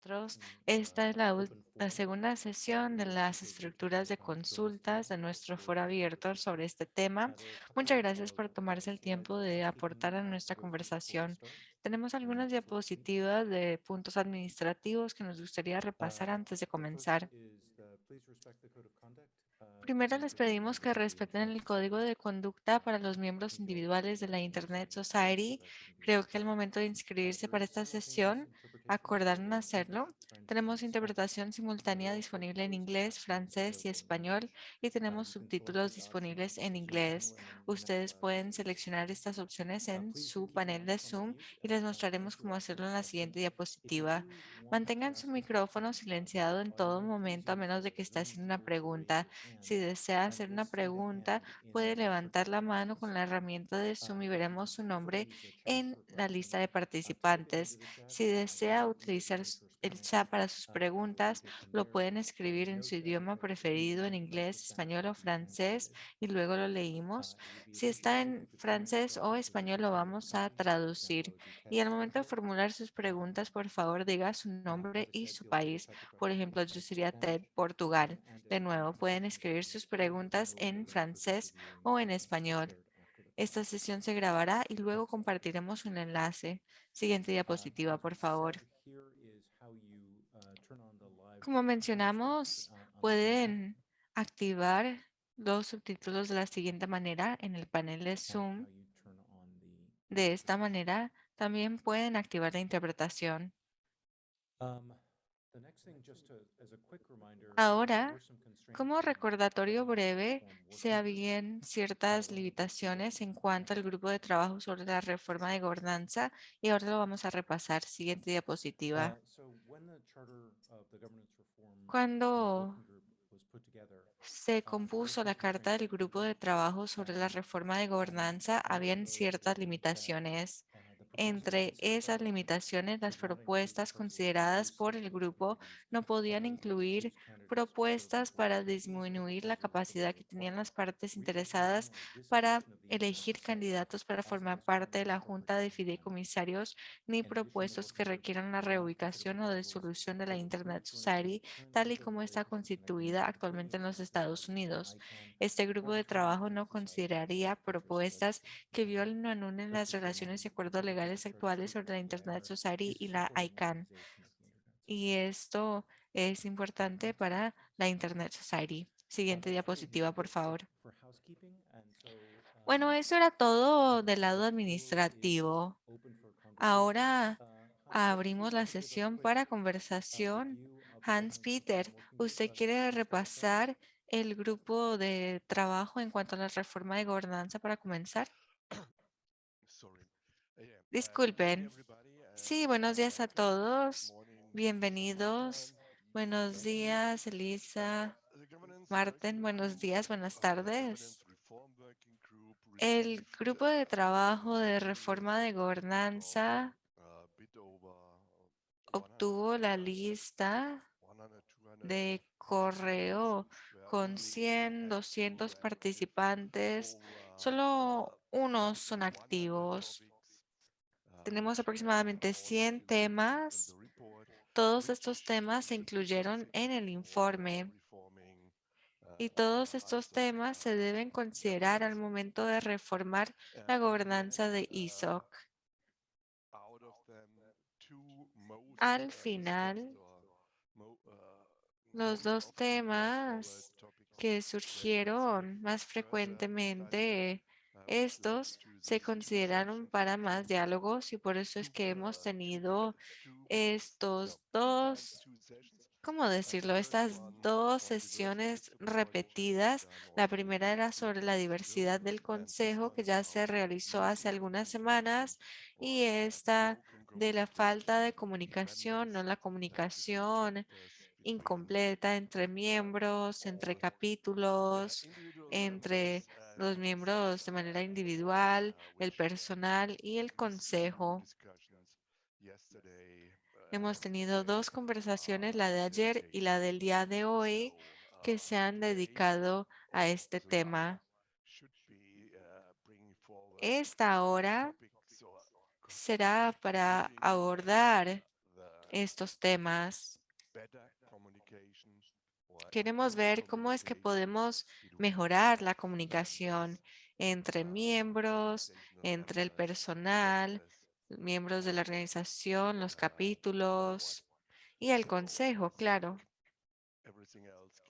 nosotros. Esta es la segunda sesión de las estructuras de consultas de nuestro foro abierto sobre este tema. Muchas gracias por tomarse el tiempo de aportar a nuestra conversación. Tenemos algunas diapositivas de puntos administrativos que nos gustaría repasar antes de comenzar. Primero les pedimos que respeten el código de conducta para los miembros individuales de la Internet Society. Creo que al momento de inscribirse para esta sesión, acordaron hacerlo. Tenemos interpretación simultánea disponible en inglés, francés y español y tenemos subtítulos disponibles en inglés. Ustedes pueden seleccionar estas opciones en su panel de Zoom y les mostraremos cómo hacerlo en la siguiente diapositiva. Mantengan su micrófono silenciado en todo momento a menos de que esté haciendo una pregunta. Si desea hacer una pregunta, puede levantar la mano con la herramienta de Zoom y veremos su nombre en la lista de participantes. Si desea utilizar el chat para sus preguntas, lo pueden escribir en su idioma preferido, en inglés, español o francés, y luego lo leímos. Si está en francés o español, lo vamos a traducir. Y al momento de formular sus preguntas, por favor, diga su nombre y su país. Por ejemplo, yo sería Ted, Portugal. De nuevo, pueden escribir sus preguntas en francés o en español. Esta sesión se grabará y luego compartiremos un enlace. Siguiente diapositiva, por favor. Como mencionamos, pueden activar los subtítulos de la siguiente manera en el panel de Zoom. De esta manera, también pueden activar la interpretación. Ahora, como recordatorio breve, se habían ciertas limitaciones en cuanto al grupo de trabajo sobre la reforma de gobernanza y ahora lo vamos a repasar. Siguiente diapositiva. Cuando se compuso la carta del grupo de trabajo sobre la reforma de gobernanza, habían ciertas limitaciones. Entre esas limitaciones, las propuestas consideradas por el grupo no podían incluir propuestas para disminuir la capacidad que tenían las partes interesadas para elegir candidatos para formar parte de la Junta de Fideicomisarios, ni propuestos que requieran la reubicación o disolución de la Internet Society tal y como está constituida actualmente en los Estados Unidos. Este grupo de trabajo no consideraría propuestas que violen o anulen las relaciones y acuerdos legales actuales sobre la Internet Society y la ICANN. Y esto es importante para la Internet Society. Siguiente diapositiva, por favor. Bueno, eso era todo del lado administrativo. Ahora abrimos la sesión para conversación. Hans Peter, ¿usted quiere repasar el grupo de trabajo en cuanto a la reforma de gobernanza para comenzar? Sorry. Good morning, Disculpen. everybody, Sí, and buenos días a good todos. morning, Bienvenidos. Martin. Buenos días, Elisa. The Governance Marten, Working buenos Group días, buenas of the tardes. Governance Reform Working Group El received grupo de trabajo de mail reforma de from gobernanza a bit over 100, obtuvo la lista 100, 200 de participants correo which were con willing and 100, active 200 with participantes. over Solo unos son something 100 activos. topics Tenemos which aproximadamente all 100 included in the temas. report, Todos estos which temas se should be incluyeron basic en el for informe reforming y todos estos ISOC temas se deben considerar al governance. momento de reformar la In the end, gobernanza de ISOC. out of them, two most Al discussed final, or los most dos often brought forward temas topics que were considered surgieron más further study, frecuentemente, which led estos to se these two consideraron sessions para más diálogos y por eso es two que hemos two tenido two no estos two times dos, two sessions. ¿cómo The decirlo? first Estas one dos on diversity sesiones supervisors repetidas. done La also primera era with sobre la Jill, diversidad del and this Consejo, one que ya se about realizó hace missing algunas communication semanas, y or esta broken de la communication falta de between comunicación, no members la between comunicación chapters between incompleta entre miembros, entre all capítulos, individual entre members los and miembros de manera individual, el which personal y el these two consejo. discussions yesterday Hemos tenido they dos conversaciones, are la de ayer y la dedicated. del día de hoy, So que se han today dedicado a este the hour tema. should be bringing forward Esta hora topics or será para contributing abordar the estos temas. better communication or Queremos improved ver cómo es que communication podemos between mejorar la the comunicación members, entre miembros, organizational entre el members, personal, chapters, miembros de la and organización, los the board. capítulos y el So consejo, I think claro. everything else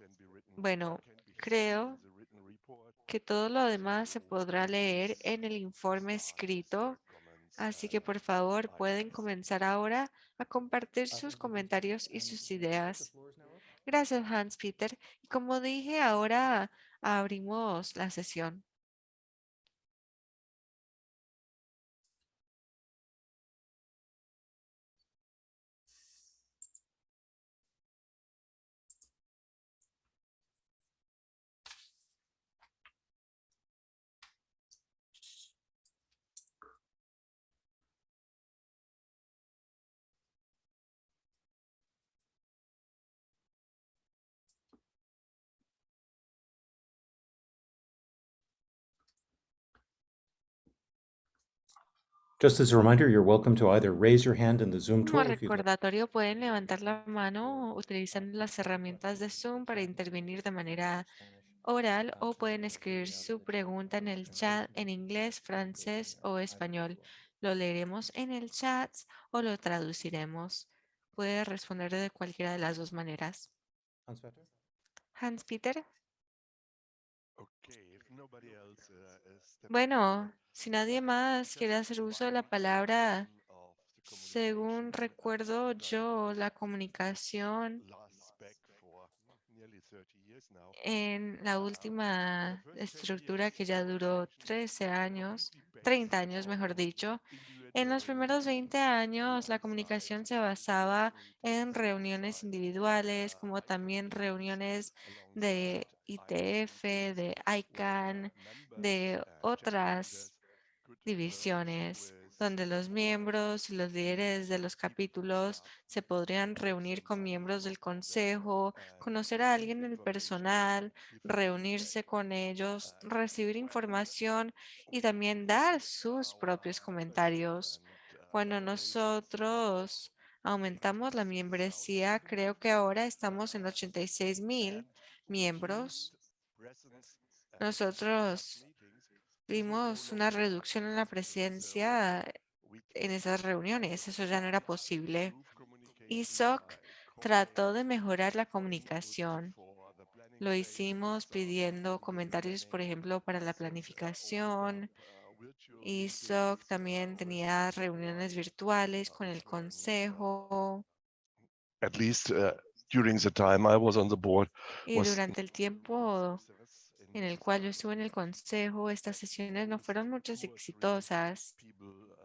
Bueno, can be found in creo the written report. que todo lo demás se So podrá leer please en el informe start with escrito, your comments así que and por favor pueden ideas. comenzar ahora a compartir sus Thank you, Hans-Peter. comentarios y And sus it looks like the ideas. floor is now open. Gracias, Hans-Peter. Y como dije, ahora abrimos la sesión. Just as a reminder, you're welcome to either raise your hand in the Zoom Como tool if you'd like. recordatorio, pueden levantar la mano utilizando las herramientas de Zoom para intervenir de manera oral o pueden escribir su pregunta en el chat en inglés, francés o español. Lo leeremos en el chat o lo traduciremos. Puede responder de cualquiera de las dos maneras. Hans-Peter? Hans-Peter. Okay, if nobody else is stepping Bueno, forward, si nadie más quiere just hacer uso de la one palabra, question of the según communication recuerdo that yo, la comunicación lasts back for nearly 30 years now. en la For the última first 10 estructura years, que ya duró communication 13 was años, completely 30 based años, mejor on dicho. En los individual primeros 20 meetings años, la alongside comunicación se basaba en meetings reuniones alongside individuales, como ICANN también meetings, reuniones alongside de ICANN ITF, meetings de where ICANN, members de and chapter otras leaders could liaise divisiones, with donde the los board, miembros y los meet líderes de los people from capítulos staff, se podrían meet reunir con somebody miembros del from them, consejo, and conocer a receive alguien del information, personal, give feedback. reunirse con ellos, And recibir when información y we también dar increased sus propios our comentarios. membership and Cuando donations from nosotros aumentamos la 86,000 membresía, creo que ahora estamos en 86,000 and reduced miembros. presence at such Nosotros meetings, this was no vimos una longer reducción en la possible. So presencia we en took esas reuniones. Eso ya no era tried to posible. improve communication ISOC by trató calling de mejorar la for input comunicación. for the planning Lo phase, for hicimos example, pidiendo in year comentarios, por planning. ejemplo, para la ISOC opened up planificación. virtual ISOC meetings también with tenía the board reuniones virtuales con el and consejo. at least during the time I was on the board Y was durante el very tiempo success in en el this cual yo estuve en el consejo, estas sesiones no most fueron muchas two or three exitosas. people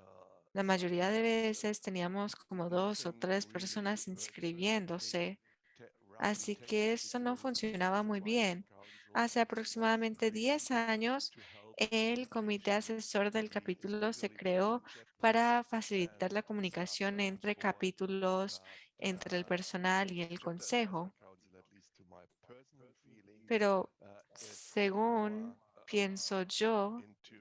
La mayoría de signing up. veces teníamos como dos o Nothing tres really personas worked. Take inscribiéndose. roughly Así 10 que years esto no ago, the funcionaba muy Supervisory bien. Council Hace was aproximadamente 10 created años, to help el comité communication asesor del capítulo se especially creó between chapters para facilitar and la staff comunicación around the entre board. capítulos, But entre el personal y the el Chapter Advisory consejo. Council, at least to my personal feeling, Pero is more según pienso yo, into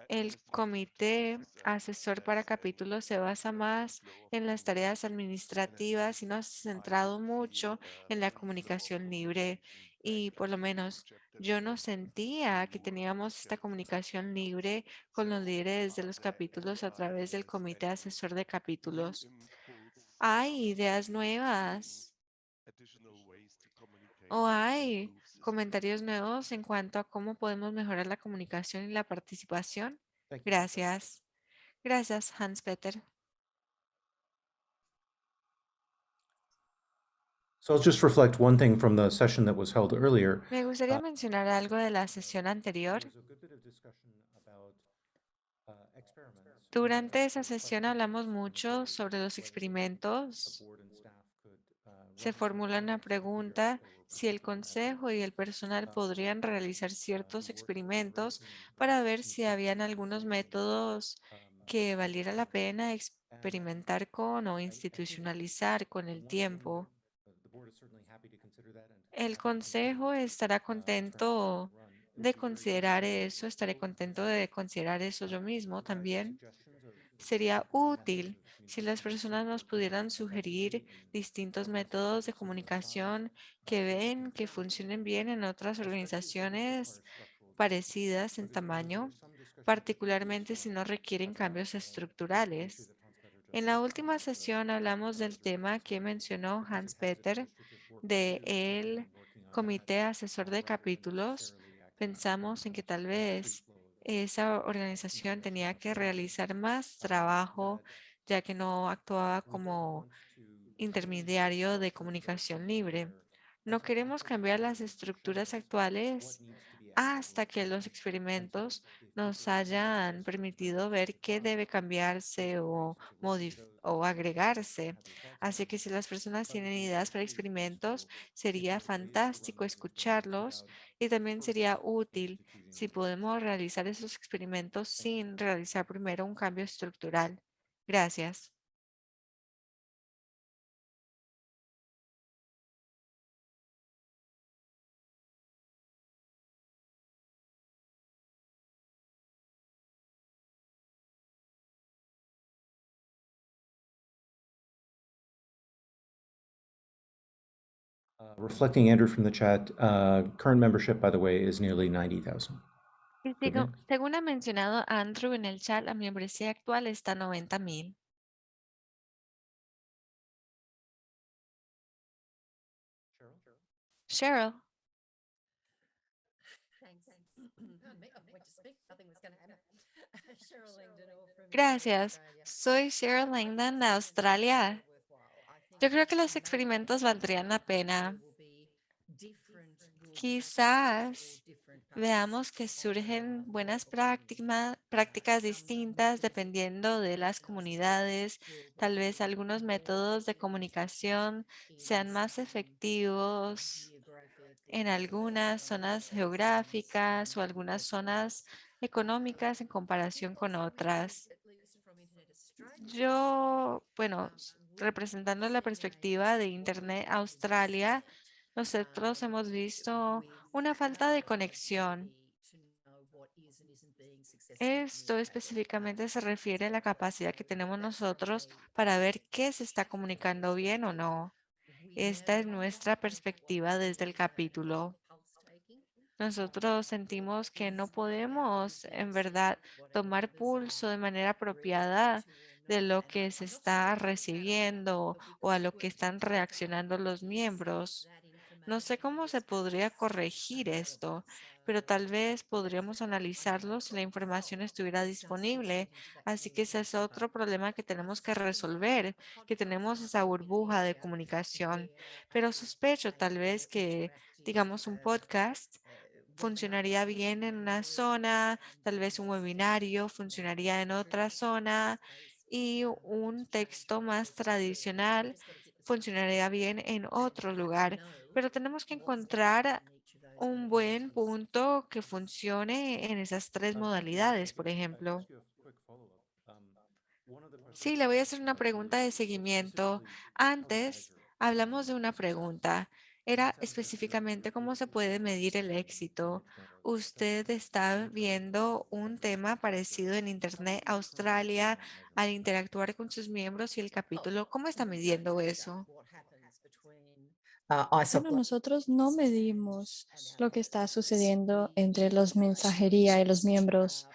el administrative comité tasks and asesor para less in capítulos se basa the más flow of en las tareas communication. And at administrativas y no least se ha I centrado didn't feel mucho a en la full flow of comunicación libre. communication back Y por lo to menos chapter yo no leaders sentía que through teníamos esta chapter comunicación capitals. libre con los So, líderes de are los there capítulos any a través del ideas, comité any asesor de new capítulos. impulse ¿Hay ideas suggesting nuevas additional ways to communicate o and hay improve this comentarios communication? nuevos en cuanto a cómo podemos mejorar la comunicación y la participación? Thank you, Hans-Peter. Gracias. Gracias, Hans-Peter. So I'll just reflect one thing from the session that was held earlier. Me gustaría mencionar algo de la sesión There anterior. was a good bit of discussion about experiments and Durante esa also sesión questions hablamos from the mucho board, sobre los whether the experimentos. board and staff could Se run some formula una experiments to figure out if pregunta they were si el particularly consejo y effective. el personal podrían realizar We ciertos worked in experimentos collaboration and para ver si improved habían algunos métodos que valiera la pena and experimentar con o I think institucionalizar con el one thing that tiempo. the board is certainly happy to consider that and El happy to consider consejo estará experiments that contento were run. It would de be very useful considerar to eso, estaré both contento de considerar eso yo mismo provide también. suggestions of Sería útil si las personas nos pudieran sugerir distintos métodos de comunicación que ven que funcionen bien en otras organizaciones parecidas en tamaño, particularmente si no requieren cambios estructurales. En la última sesión hablamos del tema que mencionó Hans Peter de el Comité Asesor de Capítulos. Pensamos en que tal vez esa organización tenía que realizar más trabajo ya que no actuaba como intermediario de comunicación libre. No queremos cambiar las estructuras actuales hasta que los experimentos nos hayan permitido ver qué debe cambiarse o agregarse. Así que si las personas tienen ideas para experimentos, sería fantástico escucharlos y también sería útil si podemos realizar esos experimentos sin realizar primero un cambio estructural. Gracias. Reflecting Andrew from the chat, current membership, by the way, is nearly 90,000. Y Good news. según ha mencionado Andrew en el chat, la membresía actual está a 90,000. Cheryl. Gracias. Soy Cheryl Langdon de Australia. Yo creo que los experimentos valdrían la pena. Quizás veamos que surgen buenas prácticas distintas dependiendo de las comunidades. Tal vez algunos métodos de comunicación sean más efectivos en algunas zonas geográficas o algunas zonas económicas en comparación con otras. Yo, bueno, representando la perspectiva de Internet Australia, nosotros hemos visto una falta de conexión. Esto específicamente se refiere a la capacidad que tenemos nosotros para ver qué se está comunicando bien o no. Esta es nuestra perspectiva desde el capítulo. Nosotros sentimos que no podemos en verdad tomar pulso de manera apropiada de lo que se está recibiendo o a lo que están reaccionando los miembros. No sé cómo se podría corregir esto, pero tal vez podríamos analizarlo si la información estuviera disponible. Así que ese es otro problema que tenemos que resolver, que tenemos esa burbuja de comunicación. Pero sospecho tal vez que, digamos, un podcast funcionaría bien en una zona, tal vez un webinario funcionaría en otra zona y un texto más tradicional funcionaría bien en otro lugar. Pero tenemos que encontrar un buen punto que funcione en esas tres modalidades, por ejemplo. Sí, le voy a hacer una pregunta de seguimiento. Antes hablamos de una pregunta. Era específicamente cómo se puede medir el éxito. Usted está viendo un tema parecido en Internet Australia al interactuar con sus miembros y el capítulo. ¿Cómo está midiendo eso? Bueno, nosotros no medimos lo que está sucediendo entre los mensajería y los miembros.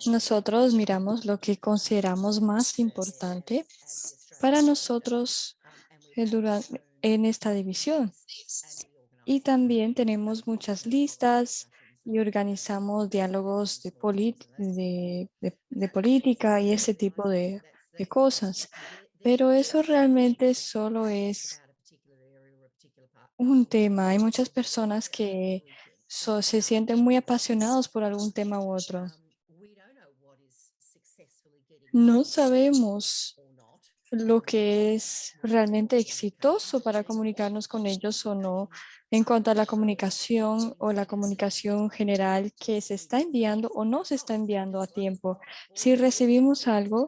Nosotros miramos lo que consideramos más importante para nosotros en esta división. Y también tenemos muchas listas y organizamos diálogos de política y ese tipo de cosas. Pero eso realmente solo es un tema. Hay muchas personas que se sienten muy apasionados por algún tema u otro. No sabemos lo que es realmente exitoso para comunicarnos con ellos o no en cuanto a la comunicación o la comunicación general que se está enviando o no se está enviando a tiempo. Si recibimos algo,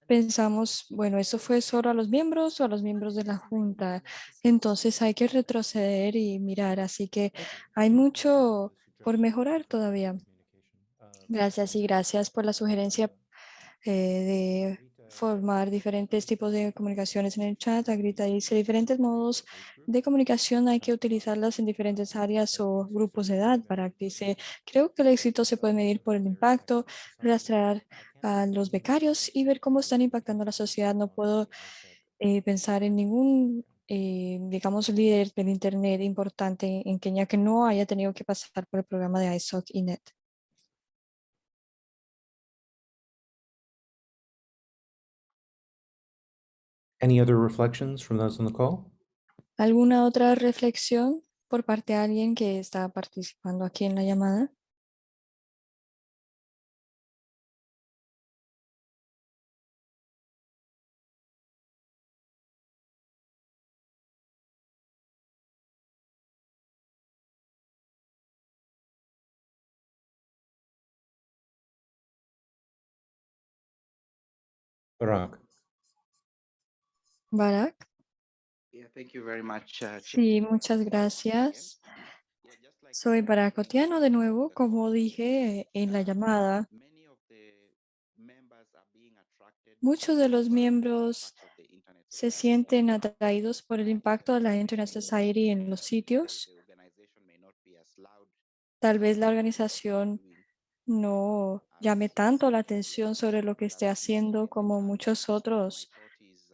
pensamos, bueno, eso fue solo a los miembros o a los miembros de la junta. Entonces hay que retroceder y mirar. Así que hay mucho por mejorar todavía. Gracias y gracias por la sugerencia de formar diferentes tipos de comunicaciones en el chat. Agrita dice, diferentes modos de comunicación hay que utilizarlas en diferentes áreas o grupos de edad. Para dice, creo que el éxito se puede medir por el impacto, rastrear a los becarios y ver cómo están impactando a la sociedad. No puedo pensar en ningún, digamos, líder del Internet importante en Kenia que no haya tenido que pasar por el programa de ISOC y NET. Any other reflections from those on the call? ¿Alguna otra reflexión por parte de alguien que está participando aquí en la llamada? Barak. Barak. Yeah, thank you very much, Chair. Sí, muchas gracias. Yeah, just like Soy Barak Otieno de nuevo. Como dije en la uh, llamada, many of the members are being attracted muchos de los by the miembros impact of the internet se society. sienten atraídos por el impacto de la Internet Society en los The sitios. organization may not be as loud Tal vez la as organización doing no as llame tanto la atención sobre lo que esté others used to haciendo in the como past. muchos So my otros. thought is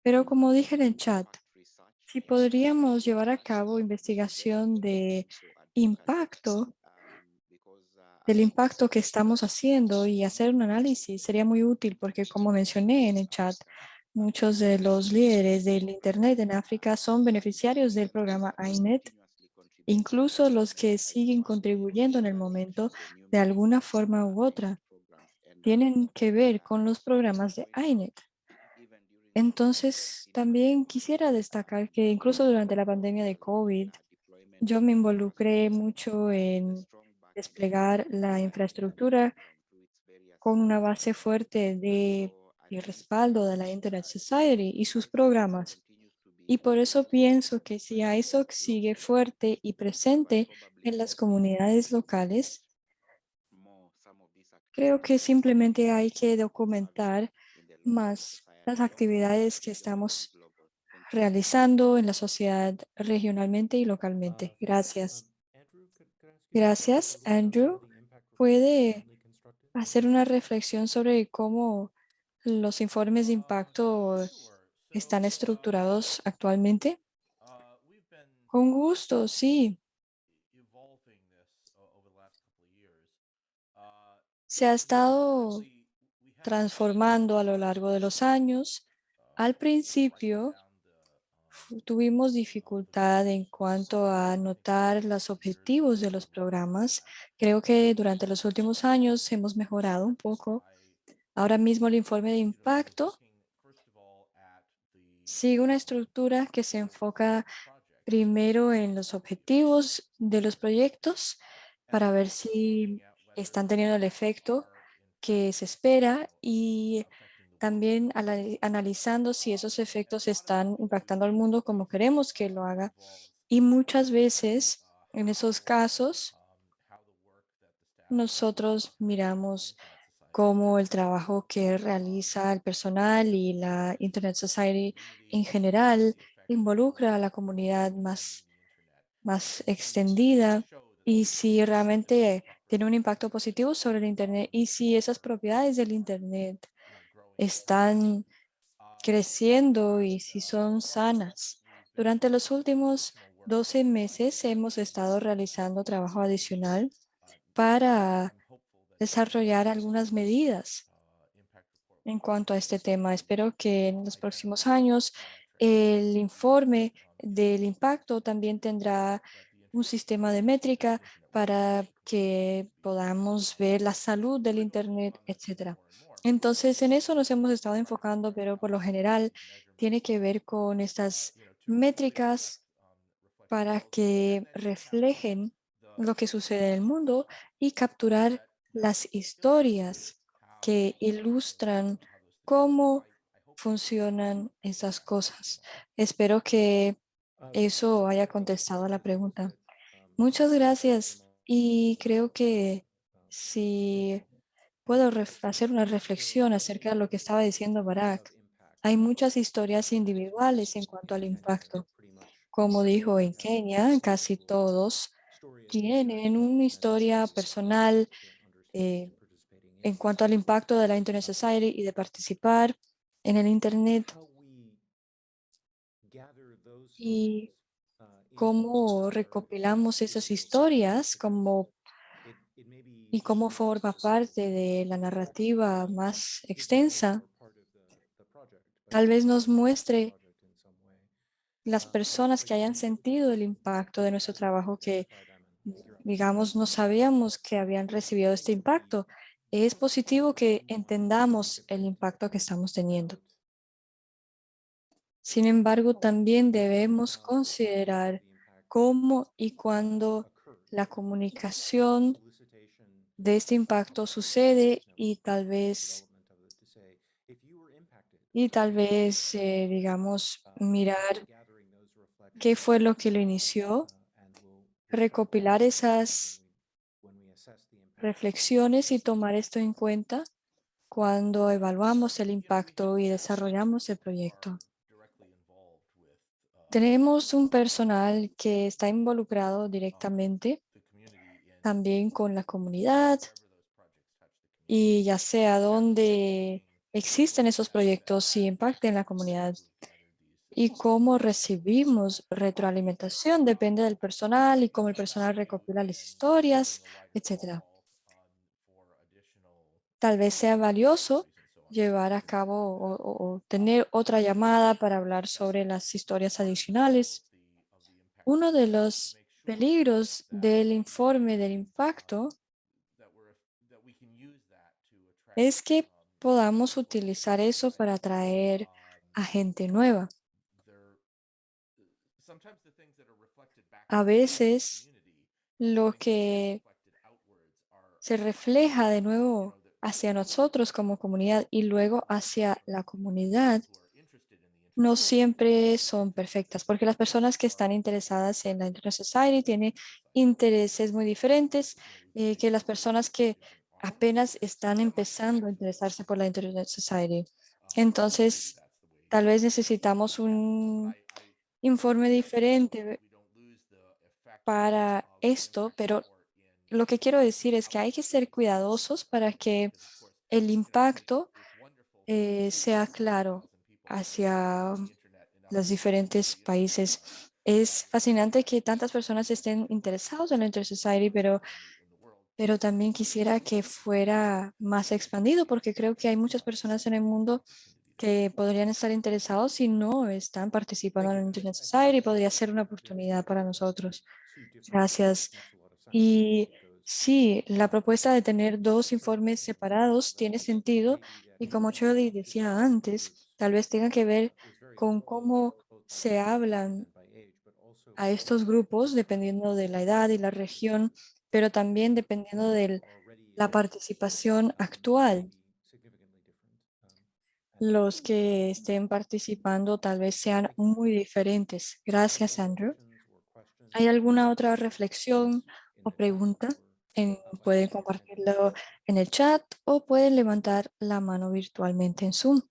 Pero como dije en el chat, impact research si podríamos llevar a cabo investigación de to advocacy impacto, because del as impacto que estamos haciendo y hacer un análisis sería muy útil porque, como mencioné en el chat, muchos de los líderes del Internet en África son beneficiarios del programa INET, continuously contributing incluso los que siguen contribuyendo en el momento to the new de media alguna forma u otra, programs and tienen que ver con los programas de INET. even during the Entonces, también quisiera destacar que incluso durante la pandemia de COVID, deployment yo me involucré mucho with a en strong backing desplegar la infraestructura through its various con una base fuerte de so I y believe respaldo de la Internet Society y sus ISOC programas. continues to Y be por eso pienso que si present ISOC sigue locally, fuerte y but presente probably en las also need to comunidades document locales, more some of these creo que activities simplemente hay que having documentar in the local más las society actividades que regionally and estamos global. Thank you. realizando en la sociedad regionalmente y localmente. Gracias. Andrew, could I ask you to reflect a Gracias, little bit on how Andrew. the impact reports are ¿Puede currently constructed? hacer una reflexión sobre cómo los informes de impacto Sure. están estructurados actualmente? We've been Con gusto, sí. evolving this over the last couple of years. Se ha estado Historically, we had transformando a lo largo de los años. Al writing principio down the tuvimos dificultad en cuanto a anotar los objetivos de los programas. Creo que durante los últimos años hemos mejorado un poco. Ahora mismo el informe de impacto first of all at sigue una estructura que se enfoca primero en los objetivos de los proyectos para ver si están teniendo el efecto que se espera y también analizando si esos efectos están impactando al mundo como queremos que lo haga. Y muchas veces, en esos casos, nosotros miramos cómo el trabajo que realiza el personal y la Internet Society en general involucra a la comunidad más extendida y si realmente tiene un impacto positivo sobre el Internet y si esas propiedades del Internet están creciendo y si son sanas. Durante los últimos 12 meses hemos estado realizando trabajo adicional para desarrollar algunas medidas en cuanto a este tema. Espero que en los próximos años el informe del impacto también tendrá un sistema de métrica para que podamos ver la salud del Internet, etcétera. Entonces, en eso nos hemos estado enfocando, pero por lo general tiene que ver con estas métricas para que reflejen lo que sucede en el mundo y capturar las historias que ilustran cómo funcionan esas cosas. Espero que eso haya contestado a la pregunta. Muchas gracias y creo que si puedo hacer una reflexión acerca de lo que estaba diciendo Barack. Hay muchas historias individuales en cuanto al impacto. Como dijo en Kenia, casi todos tienen una historia personal en cuanto al impacto de la Internet Society y de participar en el Internet y cómo recopilamos esas historias y cómo forma parte de la narrativa más extensa. Tal vez nos muestre las personas que hayan sentido el impacto de nuestro trabajo que, digamos, no sabíamos que habían recibido este impacto. Es positivo que entendamos el impacto que estamos teniendo. Sin embargo, también debemos considerar cómo y cuándo la comunicación de este impacto sucede digamos, mirar qué fue lo que lo inició, recopilar esas reflexiones y tomar esto en cuenta cuando evaluamos el impacto y desarrollamos el proyecto. Tenemos un personal que está involucrado directamente también con la comunidad y ya sea donde existen esos proyectos y impacten la comunidad. Y cómo recibimos retroalimentación depende del personal y cómo el personal recopila las historias, etcétera. Tal vez sea valioso llevar a cabo o tener otra llamada para hablar sobre las historias adicionales. Uno de los peligros del informe del impacto es que podamos utilizar eso para atraer a gente nueva. A veces lo que se refleja de nuevo hacia nosotros como comunidad y luego hacia la comunidad no siempre son perfectas, porque las personas que están interesadas en la Internet Society tienen intereses muy diferentes que las personas que apenas están empezando a interesarse por la Internet Society. Entonces, tal vez necesitamos un informe diferente para esto, pero lo que quiero decir es que hay que ser cuidadosos para que el impacto sea claro hacia los diferentes países. Es fascinante que tantas personas estén interesados en la Inter-Society, pero también quisiera que fuera más expandido porque creo que hay muchas personas en el mundo que podrían estar interesados y no están participando en la Internet Society. Podría ser una oportunidad para nosotros. Gracias. Y sí, la propuesta de tener dos informes separados tiene sentido y como Shirley decía antes, tal vez tenga que ver con cómo se hablan a estos grupos dependiendo de la edad y la región, pero también dependiendo de la participación actual. Los que estén participando tal vez sean muy diferentes. Gracias, Andrew. ¿Hay alguna otra reflexión o pregunta? Pueden compartirlo en el chat o pueden levantar la mano virtualmente en Zoom.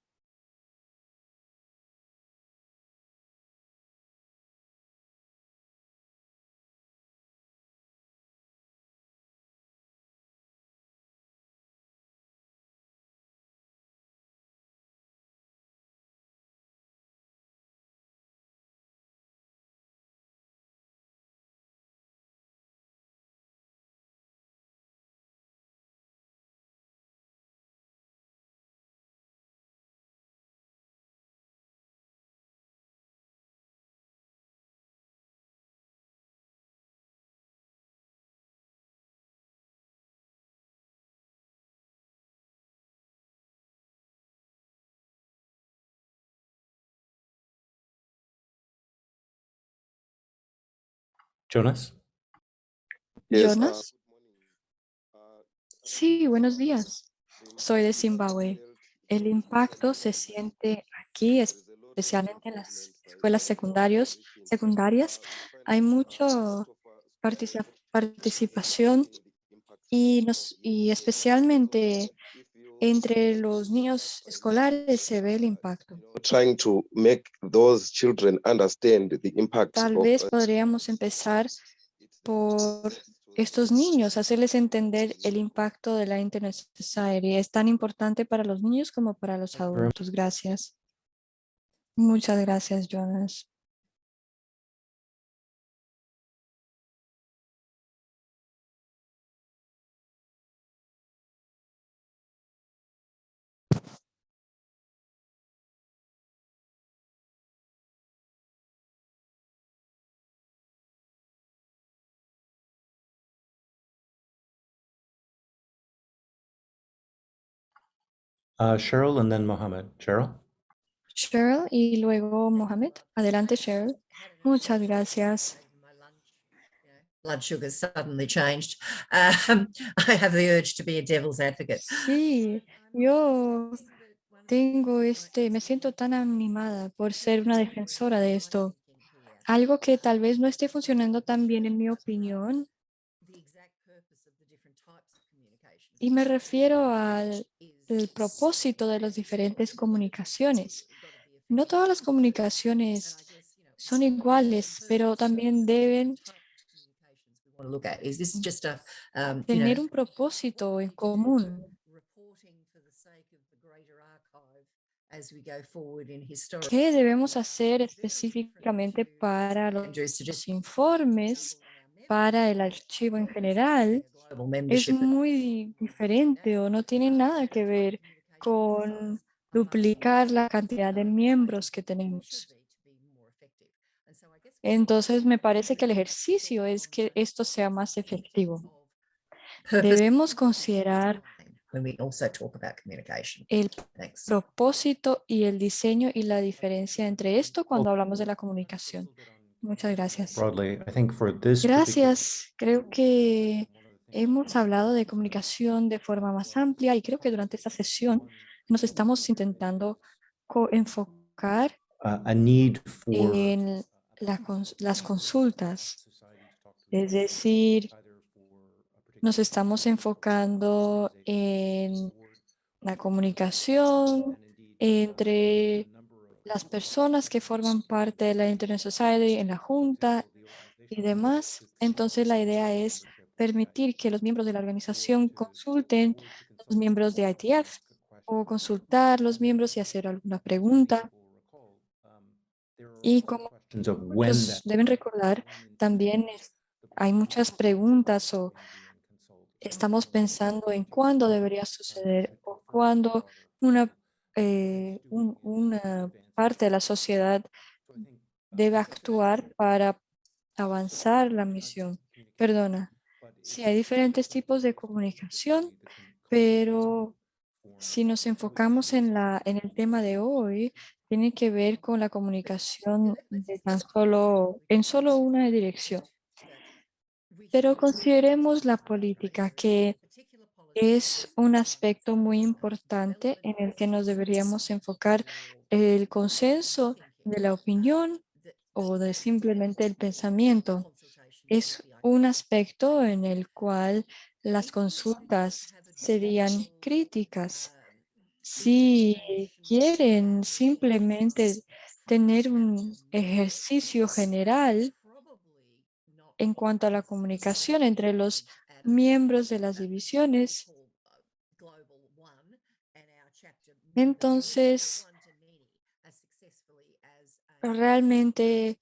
Jonas? Yes, Jonas. good morning. Sí, buenos días. Soy de Zimbabue. El impacto se siente aquí, especialmente en las escuelas secundarias. Hay mucha participación y especialmente entre los niños escolares se ve el impacto. Trying to make those children understand the impact Tal of vez podríamos empezar por estos niños, hacerles entender el impacto de la Internet Society. Es tan importante para los niños como para los adultos. Gracias. Muchas gracias, Jonas. Cheryl and then Mohammed. Cheryl? Cheryl y luego Mohamed. Adelante, Cheryl. Muchas gracias. Blood sugar suddenly changed. I have the urge to be a devil's advocate. Sí, yo tengo me siento tan animada por ser una defensora de esto. Algo que tal vez no esté funcionando tan bien en mi opinión, y me refiero al el propósito de las diferentes comunicaciones. No todas las comunicaciones son iguales, pero también deben Want to look at is this just a tener un propósito en común. reporting for the sake of the greater archive as we go forward in historic. ¿Qué debemos hacer específicamente para los informes, para el archivo en general? Global Es membership. muy diferente o no tiene nada que ver con duplicar la cantidad de miembros que tenemos. Entonces, me parece que el ejercicio es que esto sea más efectivo. Debemos considerar When we also talk about communication. el Thanks. propósito y el diseño y la diferencia entre esto cuando hablamos de la comunicación. Muchas gracias. Broadly, I think for this particular- Gracias. Creo que hemos hablado de comunicación de forma más amplia y creo que durante esta sesión nos estamos intentando enfocar a need for en las consultas. Es decir, nos estamos enfocando en la comunicación entre las personas que forman parte de la Internet Society, en la junta y demás. Entonces, la idea es permitir que los miembros de la organización consulten a los miembros de ITF o consultar los miembros y hacer alguna pregunta. Y como questions of when muchos deben recordar, también hay muchas preguntas o estamos pensando en cuándo debería suceder o cuándo una parte de la sociedad debe actuar para avanzar la misión. Perdona, sí hay diferentes tipos de comunicación, pero si nos enfocamos en el tema de hoy, tiene que ver con la comunicación en solo una dirección. Pero consideremos la política, que es un aspecto muy importante en el que nos deberíamos enfocar. El consenso de la opinión o de simplemente el pensamiento es un aspecto en el cual las consultas serían críticas. Si quieren simplemente tener un ejercicio general en cuanto a la comunicación entre los miembros de las divisiones, entonces realmente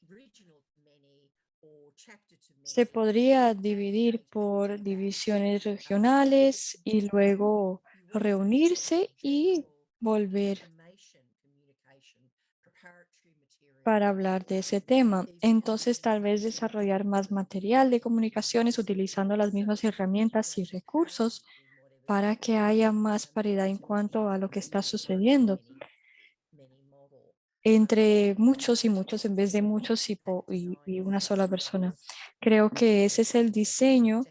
se podría dividir por divisiones regionales y luego reunirse y volver para hablar de ese tema. Entonces, tal vez desarrollar más material de comunicaciones utilizando las mismas herramientas y recursos para que haya más paridad en cuanto a lo que está sucediendo entre muchos y muchos en vez de muchos y una sola persona. Creo que ese es el diseño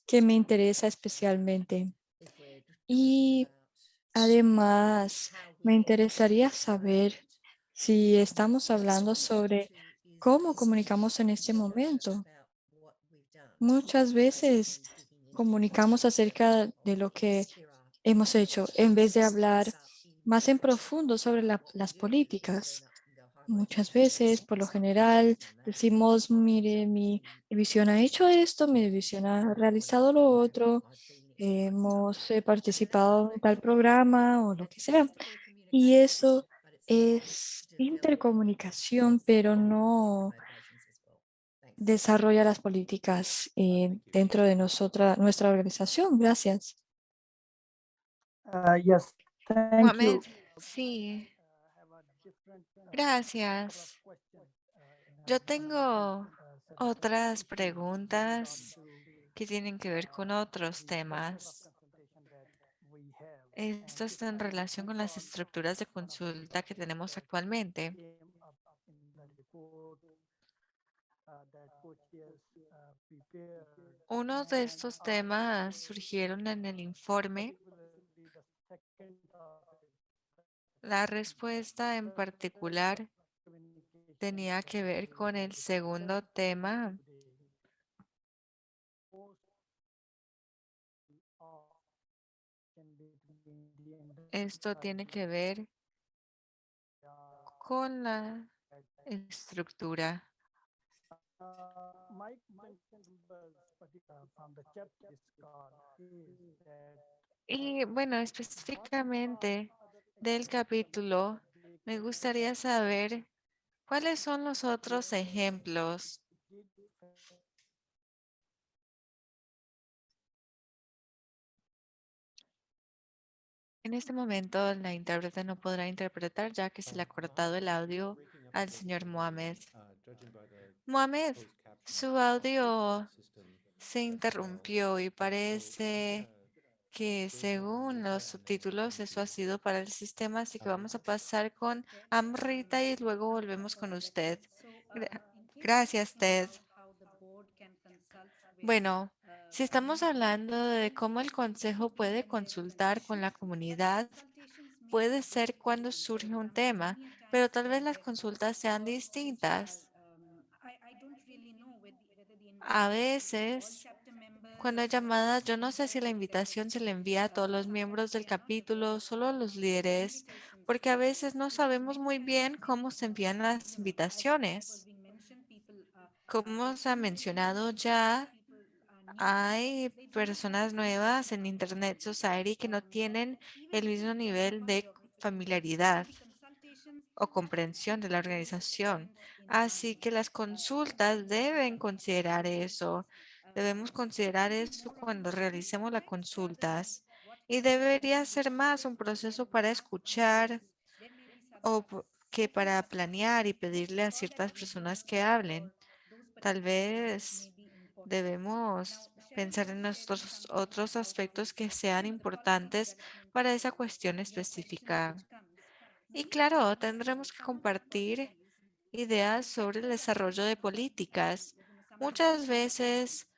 que me interesa especialmente. Y además, me interesaría saber si estamos hablando sobre cómo comunicamos en este momento. Muchas veces comunicamos acerca de lo que hemos hecho en vez de hablar más en profundo sobre las políticas. Muchas veces, por lo general, decimos, mire, mi división ha hecho esto, mi división ha realizado lo otro, hemos participado en tal programa o lo que sea. Y eso es intercomunicación, pero no desarrolla las políticas dentro de nuestra organización. Gracias. Yes, thank Mohamed, you. sí, gracias. Yo tengo otras preguntas que tienen que ver con otros temas. Esto está en relación con las estructuras de consulta que tenemos actualmente. Uno de estos temas surgieron en el informe. La respuesta en particular tenía que ver con el segundo tema. Esto tiene que ver con la estructura. Y bueno, específicamente del capítulo, me gustaría saber cuáles son los otros ejemplos. En este momento, la intérprete no podrá interpretar ya que se le ha cortado el audio al señor Mohamed. Mohamed, su audio se interrumpió y parece que según los subtítulos eso ha sido para el sistema, así que vamos a pasar con Amrita y luego volvemos con usted. Gracias, Ted. Bueno, si estamos hablando de cómo el consejo puede consultar con la comunidad, puede ser cuando surge un tema, pero tal vez las consultas sean distintas. A veces, cuando hay llamadas, yo no sé si la invitación se le envía a todos los miembros del capítulo, o solo a los líderes, porque a veces no sabemos muy bien cómo se envían las invitaciones. Como se ha mencionado ya, hay personas nuevas en Internet Society que no tienen el mismo nivel de familiaridad o comprensión de la organización. Así que las consultas deben considerar eso. Debemos considerar eso cuando realicemos las consultas. Y debería ser más un proceso para escuchar que para planear y pedirle a ciertas personas que hablen. Tal vez debemos pensar en nuestros otros aspectos que sean importantes para esa cuestión específica. Y claro, tendremos que compartir ideas sobre el desarrollo de políticas. Muchas veces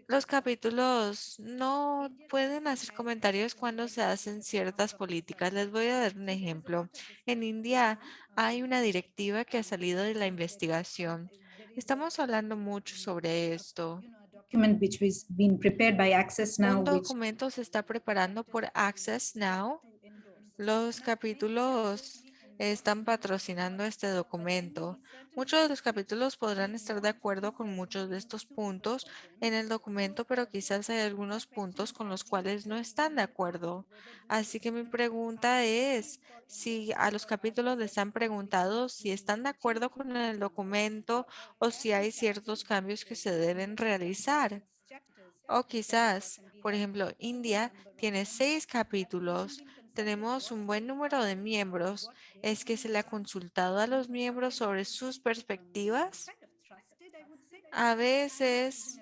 los capítulos no pueden hacer comentarios cuando se hacen ciertas políticas. Les voy a dar un ejemplo. En India hay una directiva que ha salido de la investigación. Estamos hablando mucho sobre esto. Document which was being prepared by Access Now, Un which documento se está preparando por Access Now. Los capítulos están patrocinando este documento. Muchos de los capítulos podrán estar de acuerdo con muchos de estos puntos en el documento, pero quizás hay algunos puntos con los cuales no están de acuerdo. Así que mi pregunta es si a los capítulos les han preguntado si están de acuerdo con el documento o si hay ciertos cambios que se deben realizar. O quizás, por ejemplo, India tiene 6 capítulos. Tenemos un buen número de miembros. ¿Es que se le ha consultado a los miembros sobre sus perspectivas? A veces,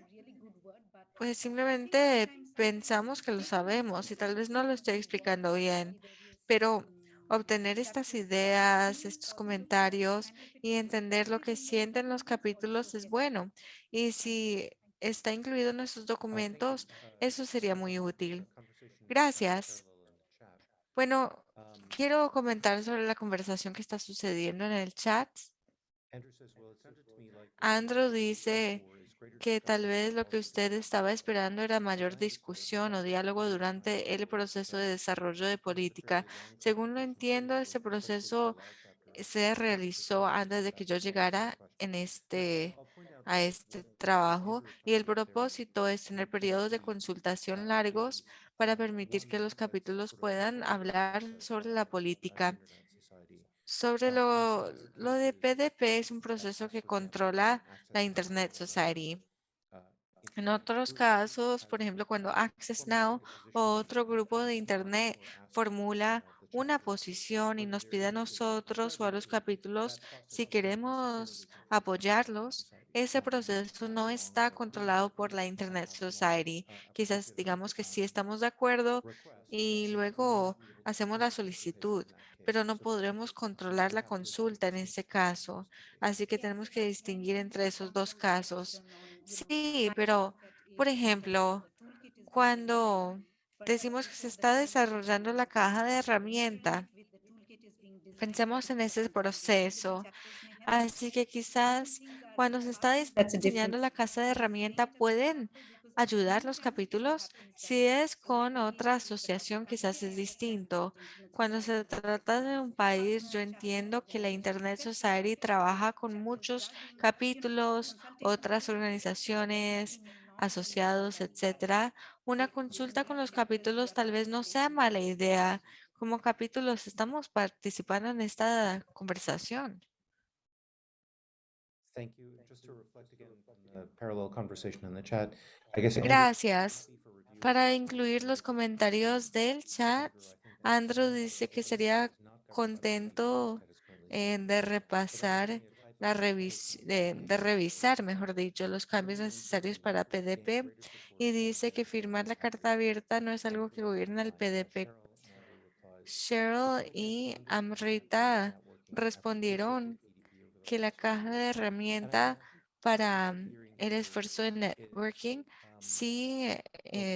pues simplemente pensamos que lo sabemos y tal vez no lo estoy explicando bien, pero obtener estas ideas, estos comentarios y entender lo que sienten los capítulos es bueno. Y si está incluido en nuestros documentos, eso sería muy útil. Gracias. Bueno, quiero comentar sobre la conversación que está sucediendo en el chat. Andrew dice que tal vez lo que usted estaba esperando era mayor discusión o diálogo durante el proceso de desarrollo de política. Según lo entiendo, este proceso se realizó antes de que yo llegara a este trabajo y el propósito es tener periodos de consultación largos para permitir que los capítulos puedan hablar sobre la política. Sobre lo de PDP es un proceso que controla la Internet Society. En otros casos, por ejemplo, cuando Access Now o otro grupo de Internet formula una posición y nos pide a nosotros o a los capítulos si queremos apoyarlos, ese proceso no está controlado por la Internet Society. Quizás digamos que sí estamos de acuerdo y luego hacemos la solicitud, pero no podremos controlar la consulta en ese caso. Así que tenemos que distinguir entre esos dos casos. Sí, pero por ejemplo, cuando decimos que se está desarrollando la caja de herramienta, pensemos en ese proceso. Así que quizás cuando se está That's a different. diseñando la casa de herramienta pueden ayudar los capítulos. Si es con otra asociación, quizás es distinto. Cuando se trata de un país, yo entiendo que la Internet Society trabaja con muchos capítulos, otras organizaciones, asociados, etcétera. Una consulta con los capítulos tal vez no sea mala idea. Como capítulos estamos participando en esta conversación. Thank you. Just to reflect again from the parallel conversation in the chat, I guess Andrew, Gracias. Para incluir los comentarios del chat, Andrew dice que sería contento de repasar de revisar, mejor dicho, los cambios necesarios para PDP y dice que firmar la carta abierta no es algo que gobierna el PDP. Cheryl y Amrita respondieron que la caja de herramienta para el esfuerzo de networking sí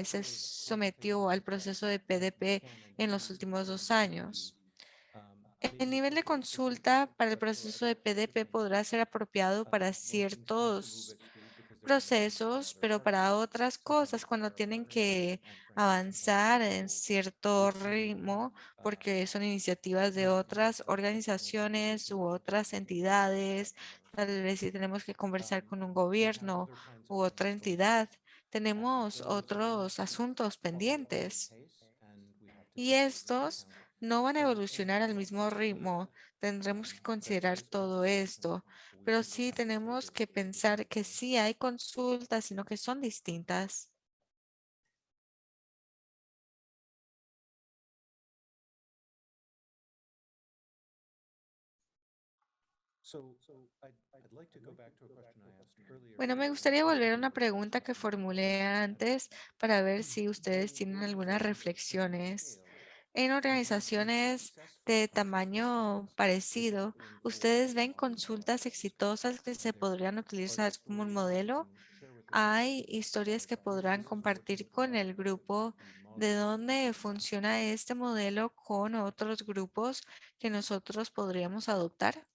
se sometió al proceso de PDP en los últimos 2 años. El nivel de consulta para el proceso de PDP podrá ser apropiado para ciertos procesos, pero para otras cosas, cuando tienen que avanzar en cierto ritmo, porque son iniciativas de otras organizaciones u otras entidades, tal vez si tenemos que conversar con un gobierno u otra entidad, tenemos otros asuntos pendientes. Y estos no van a evolucionar al mismo ritmo. Tendremos que considerar todo esto, pero sí tenemos que pensar que sí hay consultas, sino que son distintas. Bueno, me gustaría volver a una pregunta que formulé antes para ver si ustedes tienen algunas reflexiones. En organizaciones de tamaño parecido, ¿ustedes ven consultas exitosas que se podrían utilizar como un modelo? ¿Hay historias que podrán compartir con el grupo de dónde funciona este modelo con otros grupos que nosotros podríamos adoptar?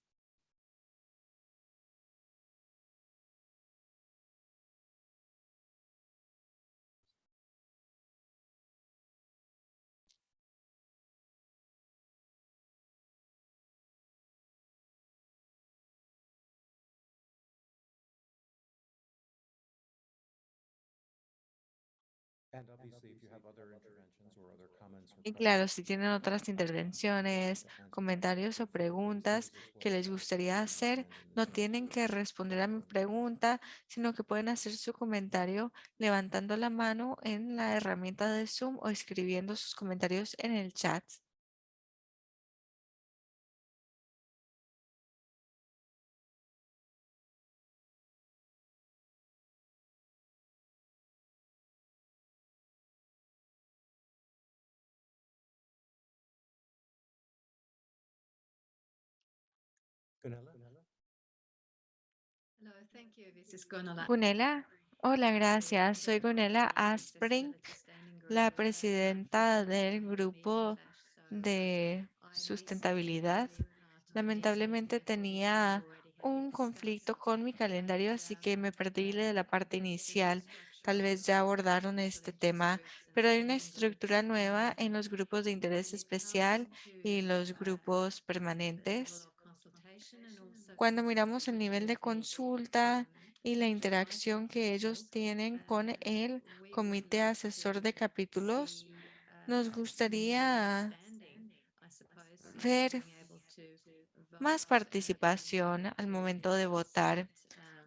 Y claro, si tienen otras intervenciones, comentarios o preguntas que les gustaría hacer, no tienen que responder a mi pregunta, sino que pueden hacer su comentario levantando la mano en la herramienta de Zoom o escribiendo sus comentarios en el chat. Gunela, hola, gracias. Soy Gunela Aspring, la presidenta del grupo de sustentabilidad. Lamentablemente tenía un conflicto con mi calendario, así que me perdí de la parte inicial. Tal vez ya abordaron este tema, pero hay una estructura nueva en los grupos de interés especial y los grupos permanentes. Cuando miramos el nivel de consulta y la interacción que ellos tienen con el comité asesor de capítulos, nos gustaría ver más participación al momento de votar.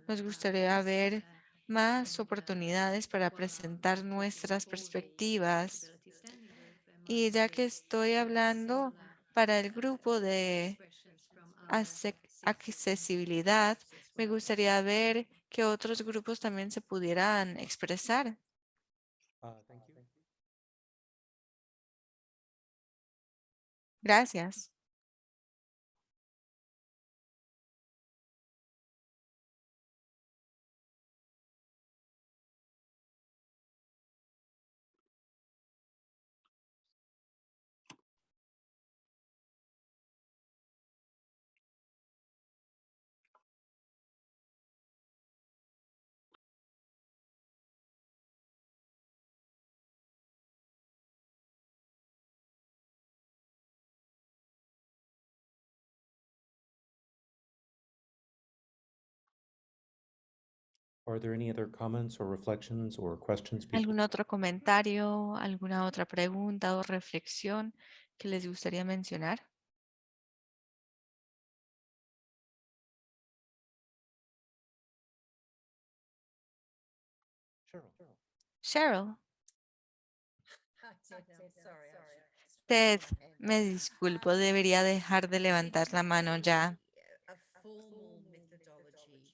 Nos gustaría ver más oportunidades para presentar nuestras perspectivas. Y ya que estoy hablando para el grupo de accesibilidad, me gustaría ver que otros grupos también se pudieran expresar. Thank you. Gracias. Are there any other comments or reflections or questions? ¿Algún otro comentario, alguna otra pregunta o reflexión que les gustaría mencionar? Cheryl. Ted, me disculpo, debería dejar de levantar la mano ya.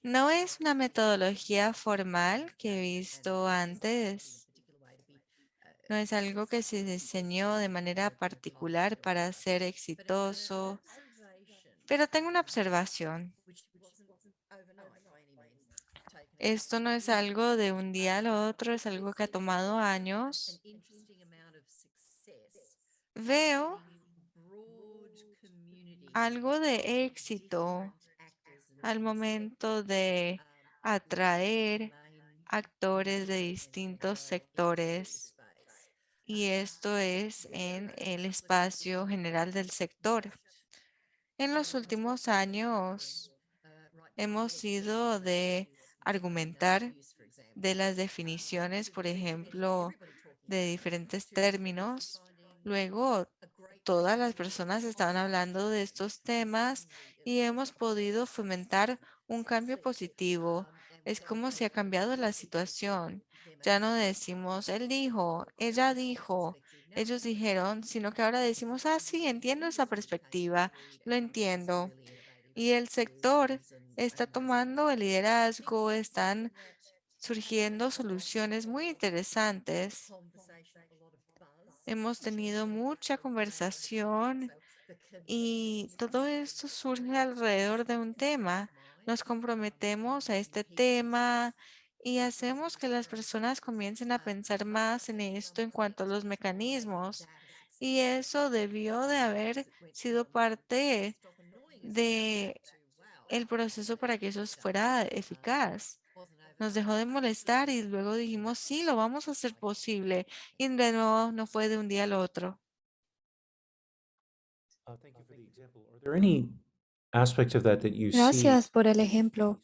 No es una metodología formal que he visto antes. No es algo que se diseñó de manera particular para ser exitoso, pero tengo una observación. Esto no es algo de un día al otro, es algo que ha tomado años. Veo algo de éxito al momento de atraer actores de distintos sectores, y esto es en el espacio general del sector. En los últimos años hemos sido de argumentar de las definiciones, por ejemplo, de diferentes términos. Luego, todas las personas estaban hablando de estos temas y hemos podido fomentar un cambio positivo. Es como si ha cambiado la situación. Ya no decimos, él dijo, ella dijo, ellos dijeron, sino que ahora decimos, ah, sí, entiendo esa perspectiva, lo entiendo. Y el sector está tomando el liderazgo, están surgiendo soluciones muy interesantes. Hemos tenido mucha conversación y todo esto surge alrededor de un tema. Nos comprometemos a este tema y hacemos que las personas comiencen a pensar más en esto en cuanto a los mecanismos. Y eso debió de haber sido parte de el proceso para que eso fuera eficaz. Nos dejó de molestar y luego dijimos, sí, lo vamos a hacer posible. Y de nuevo no fue de un día al otro. Thank you for the example. Are there any aspects of that that you see? Gracias por el ejemplo.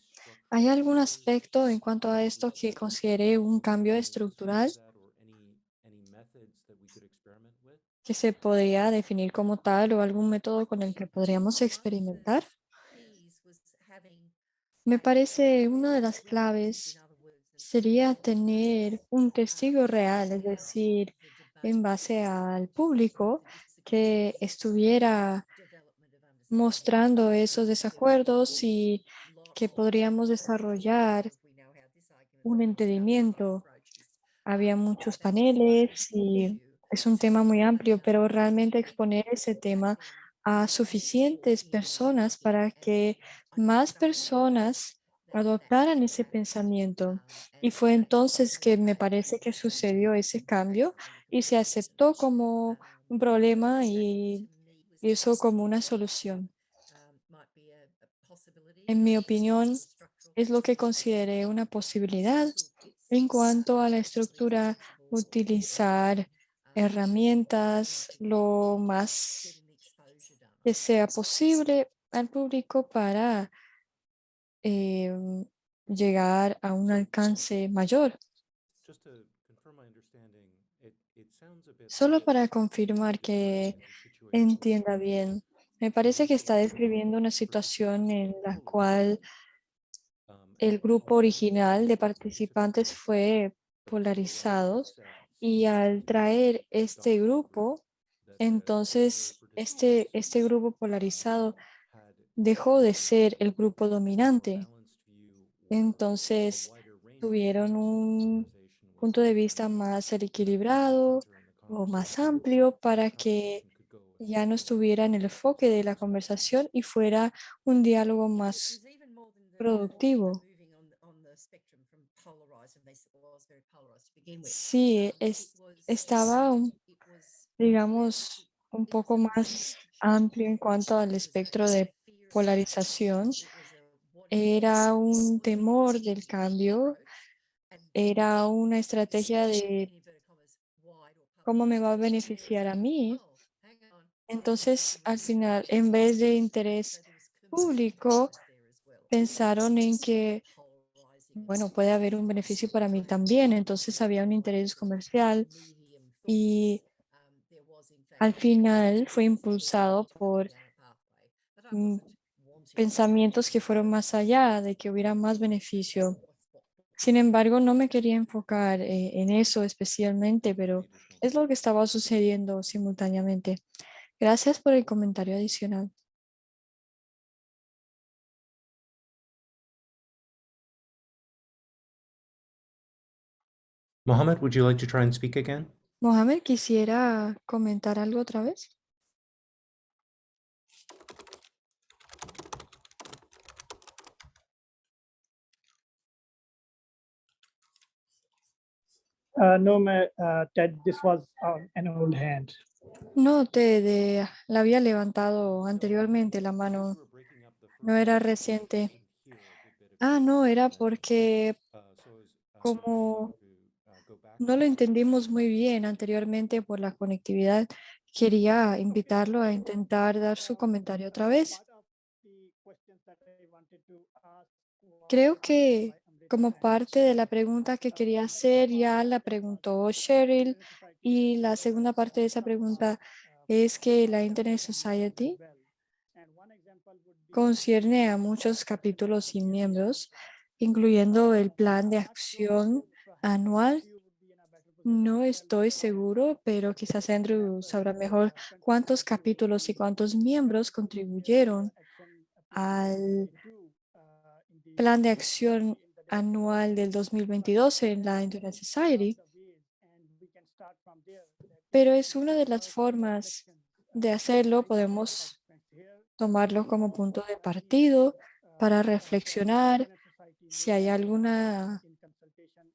¿Hay algún aspecto en cuanto a esto que considere un cambio estructural Any methods that we could experiment with? que se podría definir como tal o algún método con el que podríamos experimentar? Me parece una de las claves sería tener un testigo real, es decir, en base al público que estuviera mostrando esos desacuerdos y que podríamos desarrollar un entendimiento. Había muchos paneles y es un tema muy amplio, pero realmente exponer ese tema a suficientes personas para que más personas adoptaran ese pensamiento. Y fue entonces que me parece que sucedió ese cambio y se aceptó como un problema y eso como una solución. en mi opinión, es lo que consideré una posibilidad en cuanto a la estructura, utilizar herramientas lo más que sea posible al público para llegar a un alcance mayor. Just to confirm my understanding, it sounds a bit Solo like para confirmar que entienda bien, me parece que está describiendo una situación en la cual el grupo original de participantes fue polarizados y al traer este grupo, entonces este grupo polarizado dejó de ser el grupo dominante. Entonces tuvieron un punto de vista más equilibrado o más amplio para que ya no estuviera en el enfoque de la conversación y fuera un diálogo más productivo. Sí, estaba, digamos, un poco más amplio en cuanto al espectro de polarización. Era un temor del cambio, era una estrategia de cómo me va a beneficiar a mí. Entonces, al final, en vez de interés público, pensaron en que, bueno, puede haber un beneficio para mí también. Entonces, había un interés comercial y al final fue impulsado por mm, pensamientos que fueron más allá de que hubiera más beneficio. Sin embargo, no me quería enfocar en eso especialmente, pero es lo que estaba sucediendo simultáneamente. Gracias por el comentario adicional. Mohammed, would you like to try and speak again? Mohamed, quisiera comentar algo otra vez. No, Ted, this was an old hand. No, la había levantado anteriormente la mano. No era reciente. Ah, no, era porque como no lo entendimos muy bien anteriormente por la conectividad, quería invitarlo a intentar dar su comentario otra vez. Creo que como parte de la pregunta que quería hacer, ya la preguntó Cheryl, y la segunda parte de esa pregunta es que la Internet Society concierne a muchos capítulos y miembros, incluyendo el plan de acción anual. No estoy seguro, pero quizás Andrew sabrá mejor cuántos capítulos y cuántos miembros contribuyeron al plan de acción anual del 2022 en la Internet Society. Pero es una de las formas de hacerlo. Podemos tomarlo como punto de partido para reflexionar si hay alguna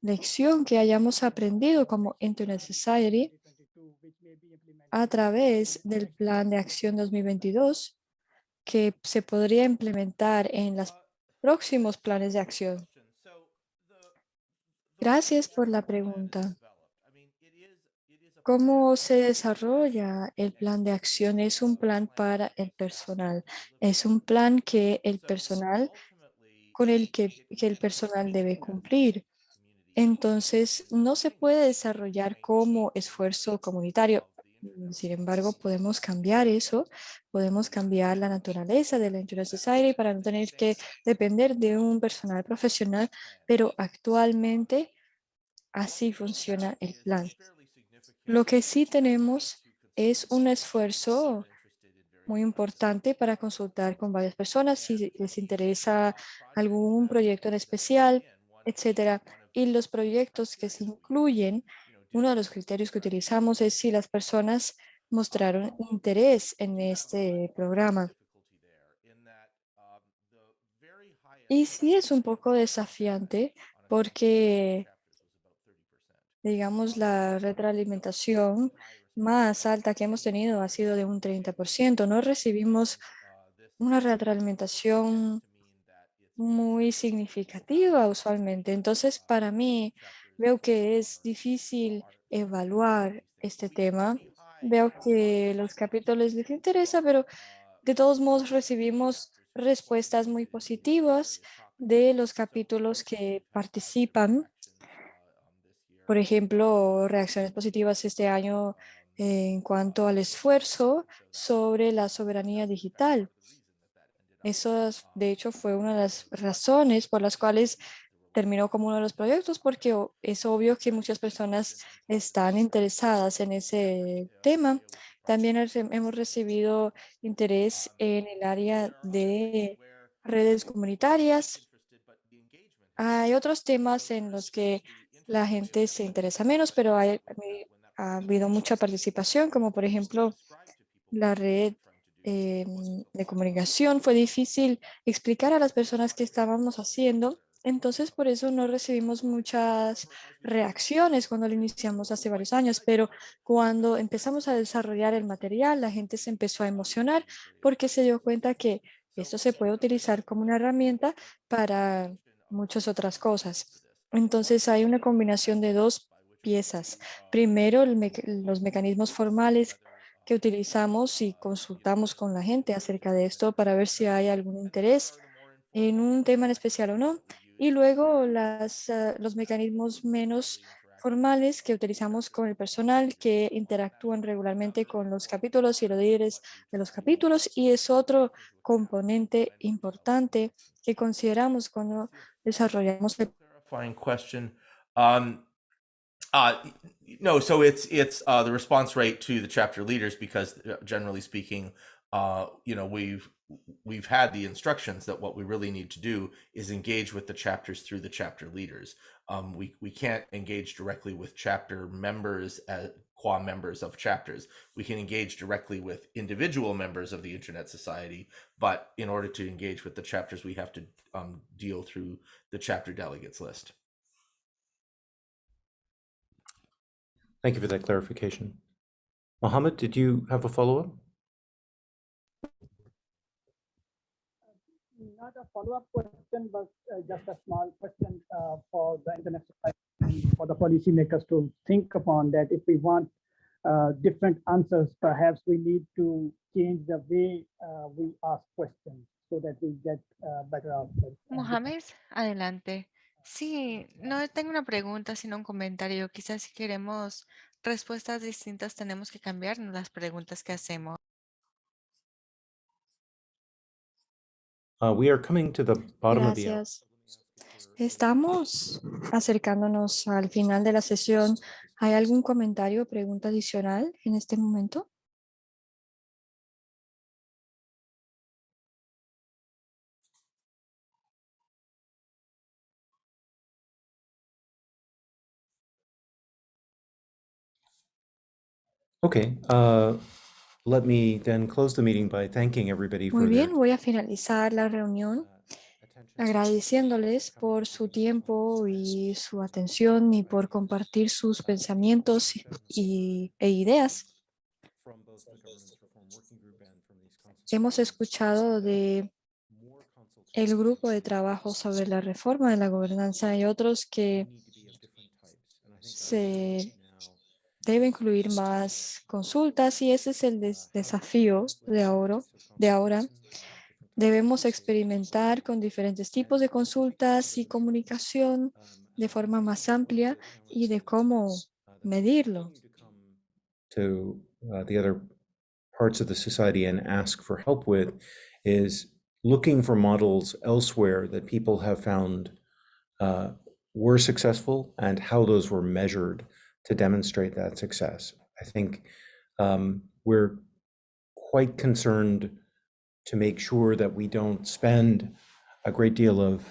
lección que hayamos aprendido como Internet Society a través del plan de acción 2022 que se podría implementar en los próximos planes de acción. Gracias por la pregunta. ¿Cómo se desarrolla el plan de acción? Es un plan para el personal. Es un plan que el personal, con el que el personal debe cumplir. Entonces, no se puede desarrollar como esfuerzo comunitario. Sin embargo, podemos cambiar eso, podemos cambiar la naturaleza de la Internet Society para no tener que depender de un personal profesional, pero actualmente así funciona el plan. Lo que sí tenemos es un esfuerzo muy importante para consultar con varias personas si les interesa algún proyecto en especial, etcétera. Y los proyectos que se incluyen, uno de los criterios que utilizamos es si las personas mostraron interés en este programa. Y sí es un poco desafiante porque, digamos, la retroalimentación más alta que hemos tenido ha sido de un 30%. No recibimos una retroalimentación muy significativa usualmente. Entonces, para mí, veo que es difícil evaluar este tema. Veo que los capítulos les interesa, pero de todos modos recibimos respuestas muy positivas de los capítulos que participan. Por ejemplo, reacciones positivas este año en cuanto al esfuerzo sobre la soberanía digital. Eso, de hecho, fue una de las razones por las cuales terminó como uno de los proyectos, porque es obvio que muchas personas están interesadas en ese tema. También hemos recibido interés en el área de redes comunitarias. Hay otros temas en los que la gente se interesa menos, pero ha habido mucha participación, como por ejemplo la red de comunicación. Fue difícil explicar a las personas qué estábamos haciendo. Entonces, por eso no recibimos muchas reacciones cuando lo iniciamos hace varios años, pero cuando empezamos a desarrollar el material, la gente se empezó a emocionar porque se dio cuenta que esto se puede utilizar como una herramienta para muchas otras cosas. Entonces, hay una combinación de dos piezas. Primero, los mecanismos formales que utilizamos y consultamos con la gente acerca de esto para ver si hay algún interés en un tema en especial o no. Y luego los mecanismos menos formales que utilizamos con el personal que interactúan regularmente con los capítulos y los líderes de los capítulos. Y es otro componente importante que consideramos cuando desarrollamos el Clarifying question. Uh, no, so it's the response rate to the chapter leaders because generally speaking, we've had the instructions that what we really need to do is engage with the chapters through the chapter leaders. We can't engage directly with chapter members as qua members of chapters. We can engage directly with individual members of the Internet Society, but in order to engage with the chapters, we have to deal through the chapter delegates list. Thank you for that clarification. Mohammed, did you have a follow-up? Not a follow-up question, but just a small question for the Internet Society, for the policymakers to think upon that if we want different answers, perhaps we need to change the way we ask questions so that we get better answers. Mohamed, adelante. Sí, no tengo una pregunta, sino un comentario. Quizás si queremos respuestas distintas, tenemos que cambiar las preguntas que hacemos. We are coming to the bottom of the hour. Gracias. Estamos acercándonos al final de la sesión. ¿Hay algún comentario o pregunta adicional en este momento? Okay, let me then close the meeting by thanking everybody Muy for their bien, voy a finalizar la reunión agradeciéndoles por su tiempo y su atención y por compartir sus pensamientos e ideas. from both the Governance Reform Working Group and from these Hemos escuchado de more consultations el grupo de trabajo sobre la reforma de la gobernanza y otros que need to be of different types. And I think se now debe incluir más consultas y ese es el desafío de ahora. Debemos experimentar con diferentes tipos de consultas y comunicación de forma más amplia y de cómo medirlo. to the other parts of the society and ask for help with is looking for models elsewhere that people have found were successful and how those were measured to demonstrate that success. I think we're quite concerned to make sure that we don't spend a great deal of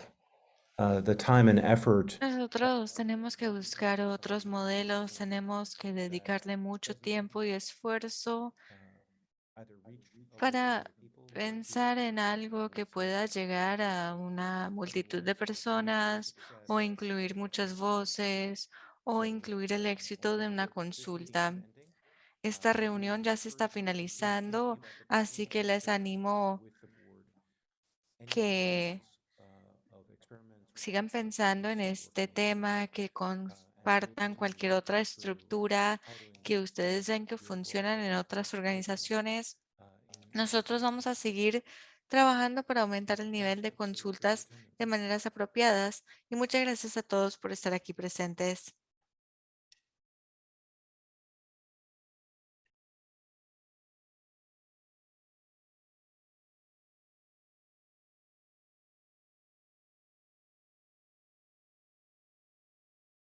the time and effort Nosotros tenemos que buscar otros modelos, tenemos que dedicarle mucho tiempo y esfuerzo para pensar en algo que pueda llegar a una multitud de personas o incluir muchas voces o incluir el éxito de una consulta. Esta reunión ya se está finalizando, así que les animo que sigan pensando en este tema, que compartan cualquier otra estructura que ustedes ven que funcionan en otras organizaciones. Nosotros vamos a seguir trabajando para aumentar el nivel de consultas de maneras apropiadas y muchas gracias a todos por estar aquí presentes.